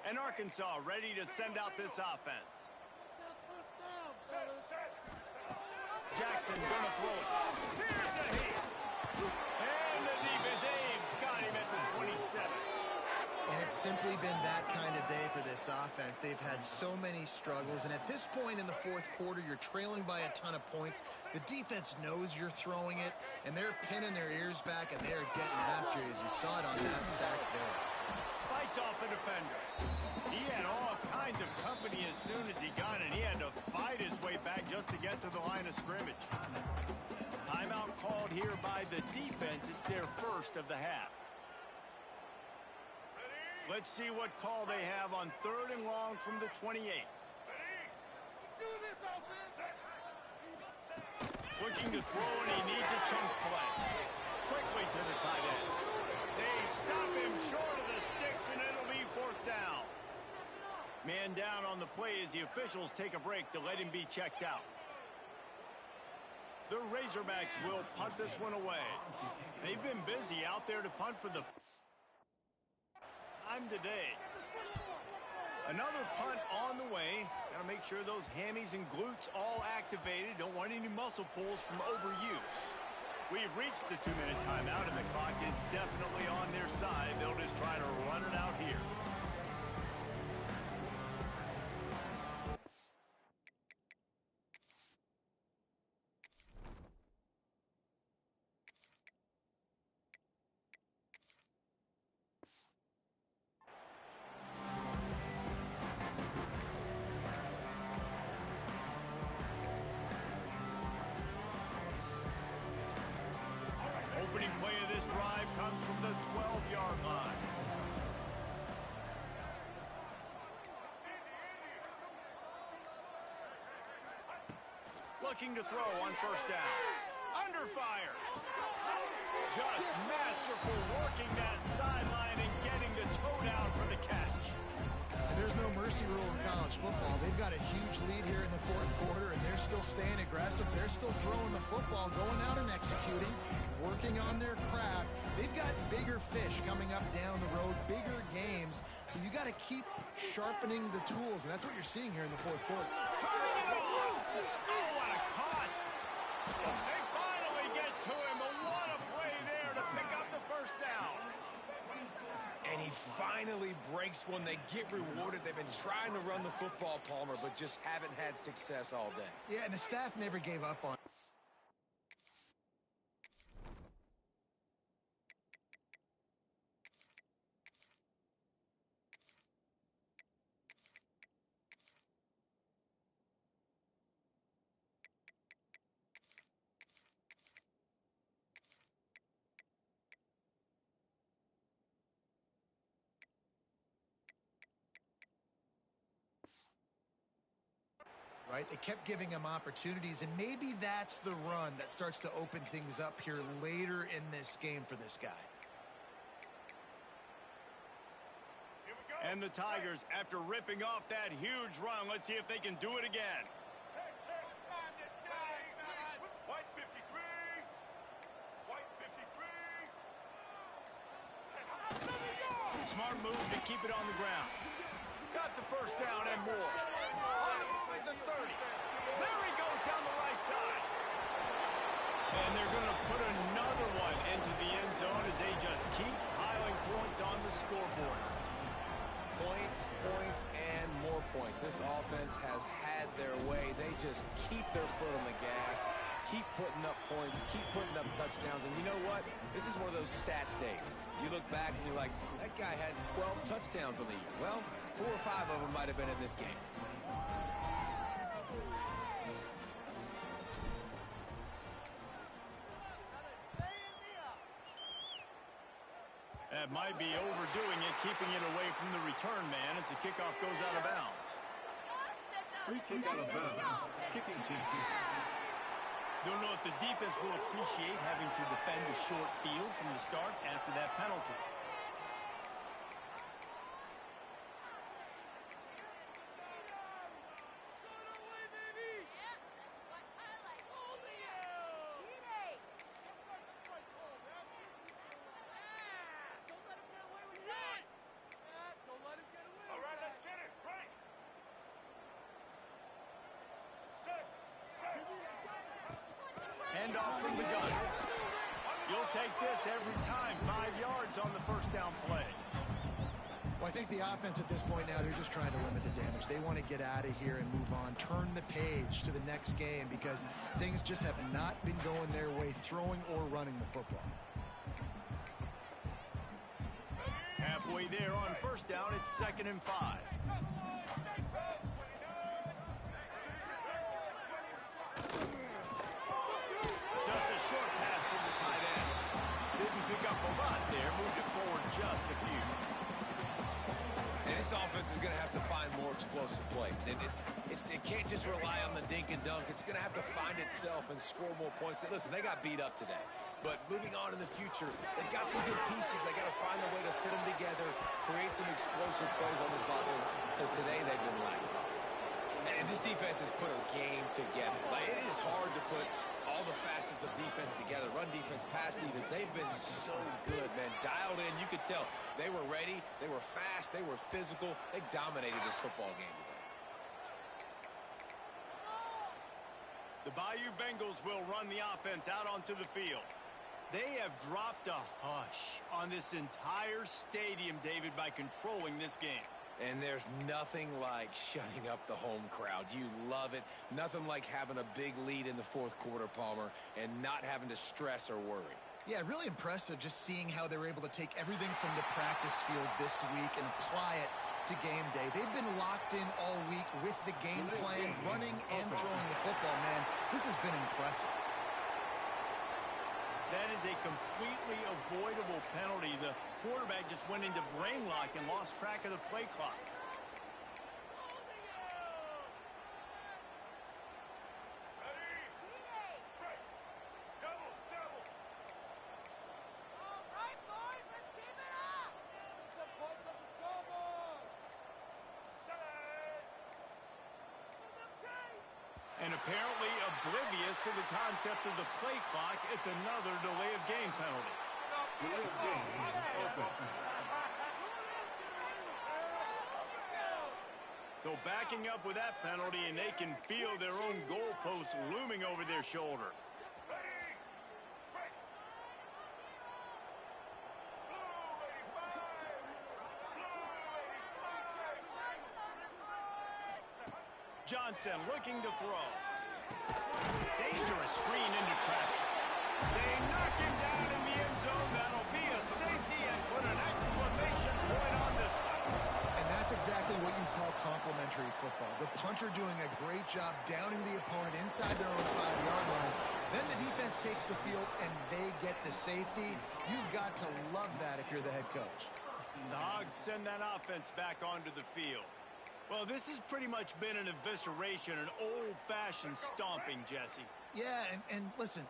And Arkansas ready to send out this offense. Jackson gonna throw it. Here's a hit. And the defense, they've got him at the 27. And it's simply been that kind of day for this offense. They've had so many struggles, and at this point in the 4th quarter, you're trailing by a ton of points. The defense knows you're throwing it, and they're pinning their ears back, and they're getting after you, as you saw it on that sack there. Fights off a defender. He had all kinds of company as soon as he got it. He had to fight his way back just to get to the line of scrimmage. Timeout called here by the defense. It's their first of the half. Let's see what call they have on 3rd and long from the 28. Looking to throw, and he needs a chunk play. Quickly to the tight end. They stop him short of the sticks, and it'll be 4th down. Man down on the play as the officials take a break to let him be checked out. The Razorbacks will punt this one away. They've been busy out there to punt for the time today. Another punt on the way. Got to make sure those hammies and glutes all activated. Don't want any muscle pulls from overuse. We've reached the 2-minute timeout, and the clock is definitely on their side. They'll just try to run it out here. Opening play of this drive comes from the 12-yard line. Looking to throw on 1st down. Under fire. Just masterful working that sideline and getting the toe down for the catch. And there's no mercy rule in college football. They've got a huge lead here in the 4th quarter, and they're still staying aggressive. They're still throwing the football, going out and executing, working on their craft. They've got bigger fish coming up down the road, bigger games, so you got to keep sharpening the tools, and that's what you're seeing here in the 4th quarter. Turning it on! Oh, what a cut! They finally get to him, but what a play there to pick up the 1st down. And he finally breaks one. They get rewarded. They've been trying to run the football, Palmer, but just haven't had success all day. Yeah, and the staff never gave up on it. Right? They kept giving him opportunities, and maybe that's the run that starts to open things up here later in this game for this guy. And the Tigers, after ripping off that huge run, let's see if they can do it again. White 53. White 53. Smart move to keep it on the ground. Got the first down and more. On the move at the 30. There he goes down the right side. And they're going to put another one into the end zone as they just keep piling points on the scoreboard. Points, points, and more points. This offense has had their way. They just keep their foot on the gas, keep putting up points, keep putting up touchdowns. And you know what? This is one of those stats days. You look back and you're like, that guy had 12 touchdowns on the year. Well, 4 or 5 of them might have been in this game. That might be overdoing it, keeping it away from the return man as the kickoff goes out of bounds. Free kick out of bounds. Kicking team. Don't know if the defense will appreciate having to defend a short field from the start after that penalty. Handoff from the gun. You'll take this every time. 5 yards on the first down play. Well, I think the offense at this point now, they're just trying to limit the damage. They want to get out of here and move on, turn the page to the next game because things just have not been going their way, throwing or running the football. Halfway there on first down, it's 2nd and 5. Just a short pass to the tight end. Didn't pick up a lot there, moved it forward just a few. And this offense is going to have to find more explosive plays. And it can't just rely on the dink and dunk. It's going to have to find itself and score more points. Listen, they got beat up today. But moving on in the future, they've got some good pieces. They got to find a way to fit them together, create some explosive plays on this offense, because today they've been lacking. And this defense has put a game together. Like, it is hard to put all the facets of defense together. Run defense, pass defense. They've been so good, man. Dialed in. You could tell they were ready. They were fast. They were physical. They dominated this football game today. The Bayou Bengals will run the offense out onto the field. They have dropped a hush on this entire stadium, David, by controlling this game. And there's nothing like shutting up the home crowd. You love it. Nothing like having a big lead in the fourth quarter, Palmer, and not having to stress or worry. Yeah, really impressive just seeing how they were able to take everything from the practice field this week and apply it to game day. They've been locked in all week with the game plan, running and throwing the football, man. This has been impressive. That is a completely avoidable penalty. The quarterback just went into brain lock and lost track of the play clock. And apparently oblivious to the concept of the play clock, it's another delay of game penalty. Delay of game. Offense. So backing up with that penalty, and they can feel their own goalposts looming over their shoulder. Johnson looking to throw. Dangerous screen into traffic. They knock him down in the end zone. That'll be a safety and put an exclamation point on this one. And that's exactly what you call complimentary football. The punter doing a great job downing the opponent inside their own 5-yard line. Then the defense takes the field and they get the safety. You've got to love that if you're the head coach. The Hogs send that offense back onto the field. Well, this has pretty much been an evisceration, an old-fashioned stomping, Jesse. Yeah, and listen,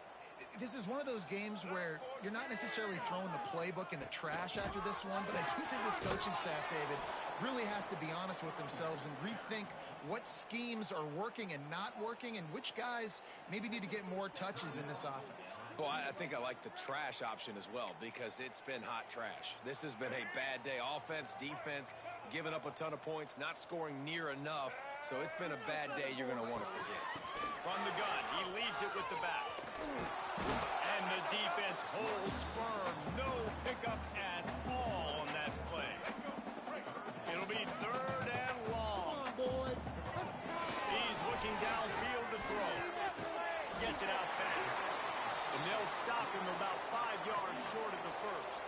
this is one of those games where you're not necessarily throwing the playbook in the trash after this one, but I do think this coaching staff, David, really has to be honest with themselves and rethink what schemes are working and not working and which guys maybe need to get more touches in this offense. Well, I think I like the trash option as well because it's been hot trash. This has been a bad day. Offense, defense, giving up a ton of points, not scoring near enough. So it's been a bad day you're going to want to forget. From the gun, he leaves it with the back. And the defense holds firm. No pickup at all on that play. It'll be 3rd and long. Come on, boys. He's looking downfield to throw. Gets it out fast. And they'll stop him about 5 yards short of the first.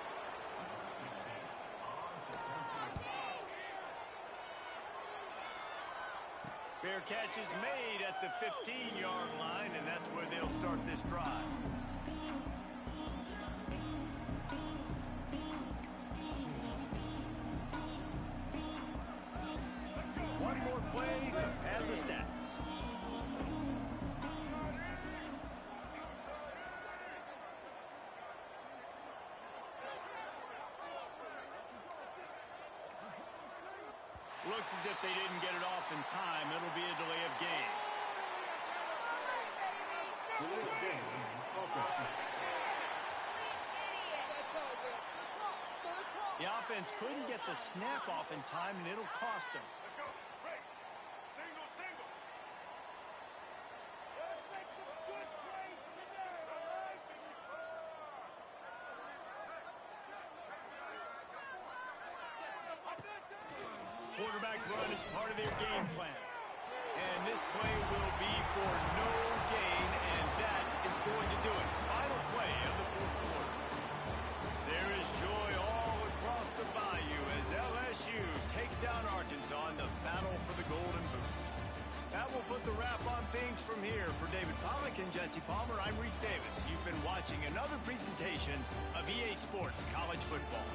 Fair catch is made at the 15-yard line, and that's where they'll start this drive. One more play to pad the stats. Looks as if they didn't get it off in time. It'll be a delay of game. Delay of game. Offense. The offense couldn't get the snap off in time, and it'll cost them. Quarterback run is part of their game plan. And this play will be for no gain, and that is going to do it. Final play of the 4th quarter. There is joy all across the bayou as LSU takes down Arkansas in the battle for the Golden Boot. That will put the wrap on things from here. For David Pollack and Jesse Palmer, I'm Reese Davis. You've been watching another presentation of EA Sports College Football.